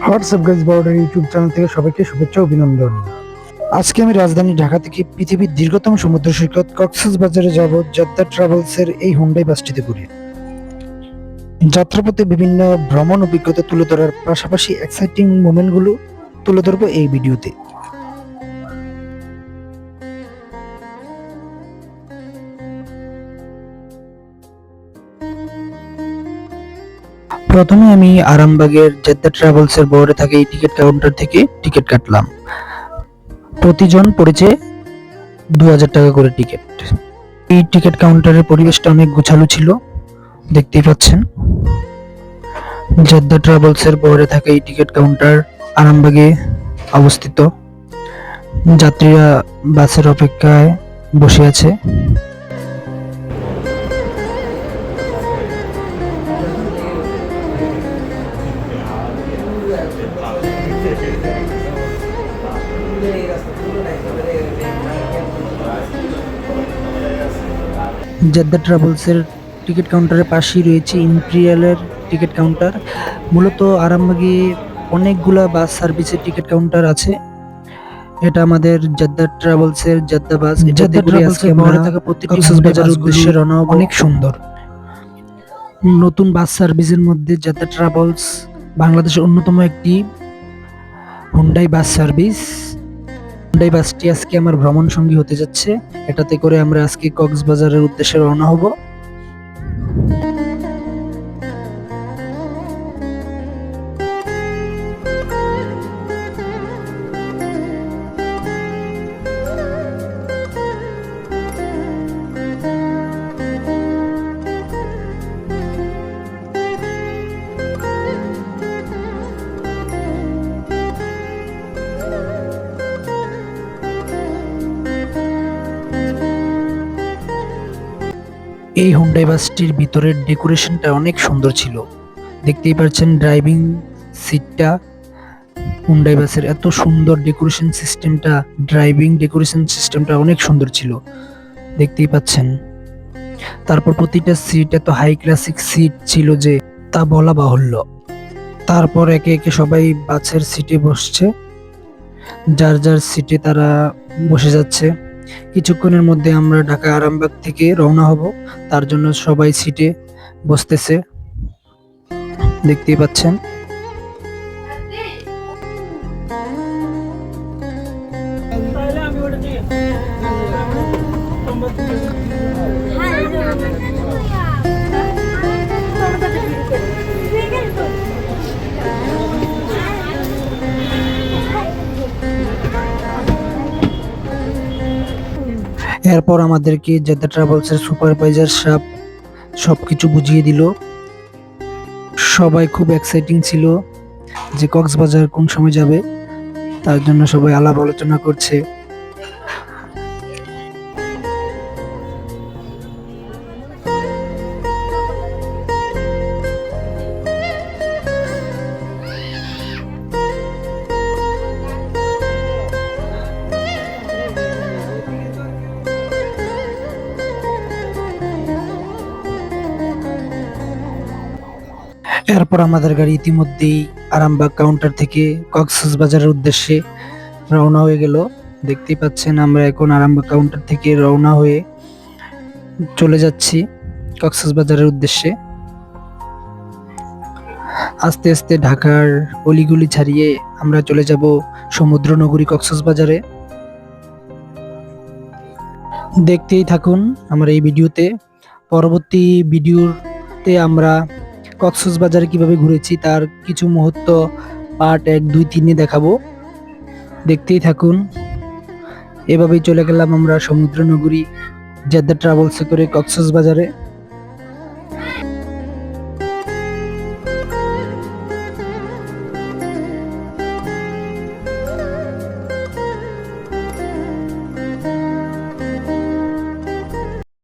WhatsApp guys border YouTube channel থেকে সবাইকে শুভেচ্ছা ও অভিনন্দন। আজকে আমি রাজধানী ঢাকা থেকে পৃথিবীর দীর্ঘতম সমুদ্র সৈকত কক্সবাজারে যাব জেদ্দা ট্রাভেলসের এই হুন্ডাই বাসটিতে করে। যাত্রাপথে বিভিন্ন ভ্রমণ অভিজ্ঞতা তুলে ধরার পাশাপাশি এক্সাইটিং মোমেন্টগুলো তুলে ধরবো এই ভিডিওতে। প্রথমে আমি আরামবাগের জেদ্দা ট্রাভেলসের বোর্ডে থাকা এই টিকিট কাউন্টার থেকে টিকিট কাটলাম। প্রতিজন পড়েছে 2000 টাকা করে টিকিট। এই টিকিট কাউন্টারের পরিবেশটা অনেক গোছালো ছিল, দেখতেই পাচ্ছেন। জেদ্দা ট্রাভেলসের বোর্ডে থাকা এই টিকিট কাউন্টার আরামবাগে অবস্থিত। যাত্রীরা বাসের অপেক্ষায় বসে আছে। জেদ্দা ট্রাভেলসের টিকিট কাউন্টারের পাশেই রয়েছে ইম্পেরিয়ালের টিকিট কাউন্টার। মূলত আরামবাগে অনেকগুলা বাস সার্ভিসের টিকিট কাউন্টার আছে। এটা আমাদের জেদ্দা ট্রাভেলসের জেদ্দা বাস। জেদ্দা ট্রাভেলসের বহরে থাকা প্রতিটি কক্সবাজারের উদ্দেশ্যে রওনা হব। অনেক সুন্দর নতুন বাস সার্ভিসের মধ্যে জেদ্দা ট্রাভেলস বাংলাদেশের অন্যতম একটি হুন্ডাই বাস সার্ভিস। হুন্ডাই বাসটি আজকে আমার ভ্রমণ সঙ্গী হতে যাচ্ছে। এটাতে করে আমরা আজকে কক্সবাজারের উদ্দেশ্যে রওনা হব। এই হুন্ডাই বাসটির ভিতরের ডেকোরেশনটা অনেক সুন্দর ছিল, দেখতেই পাচ্ছেন। ড্রাইভিং সিটটা হুন্ডাই বাসের এত সুন্দর ডেকোরেশন সিস্টেমটা, ড্রাইভিং ডেকোরেশন সিস্টেমটা অনেক সুন্দর ছিল, দেখতেই পাচ্ছেন। তারপর প্রতিটা সিট এত হাই ক্লাসিক সিট ছিল যে তা বলা বাহুল্য। তারপর একে একে সবাই বাসের সিটে বসছে, যার যার সিটে তারা বসে যাচ্ছে। কিছুক্ষণের মধ্যে আমরা ঢাকা আরামবাগ থেকে রওনা হব, তার জন্য সবাই সিটে বসতেছে, দেখতেই পাচ্ছেন। এরপর আমাদেরকে জেদ্দা ট্রাভেলসের সুপারভাইজার সাহেব সবকিছু বুঝিয়ে দিল। সবাই খুব এক্সাইটিং ছিল যে কক্সবাজার কোন সময় যাবে, তার জন্য সবাই আলাপ আলোচনা করছে। এরপর আমাদের গাড়ি ইতিমধ্যেই আরামবাগ কাউন্টার থেকে কক্সবাজারের উদ্দেশ্যে রওনা হয়ে গেল। দেখতেই পাচ্ছেন আমরা এখন আরামবাগ কাউন্টার থেকে রওনা হয়ে চলে যাচ্ছি কক্সবাজারের উদ্দেশ্যে। আস্তে আস্তে ঢাকার অলিগলি ছাড়িয়ে আমরা চলে যাব সমুদ্র নগরী কক্সবাজারে। দেখতেই থাকুন আমার এই ভিডিওতে। পরবর্তী ভিডিওতে আমরা কক্সবাজারে কিভাবে ঘুরেছি তার কিছু মুহূর্ত পার্ট 1, 2, 3 দেখাবো, দেখতেই থাকুন। এভাবেই চলে গেলাম আমরা সমুদ্র নগরী জেদ্দা ট্রাভেলসে করে কক্সবাজারে।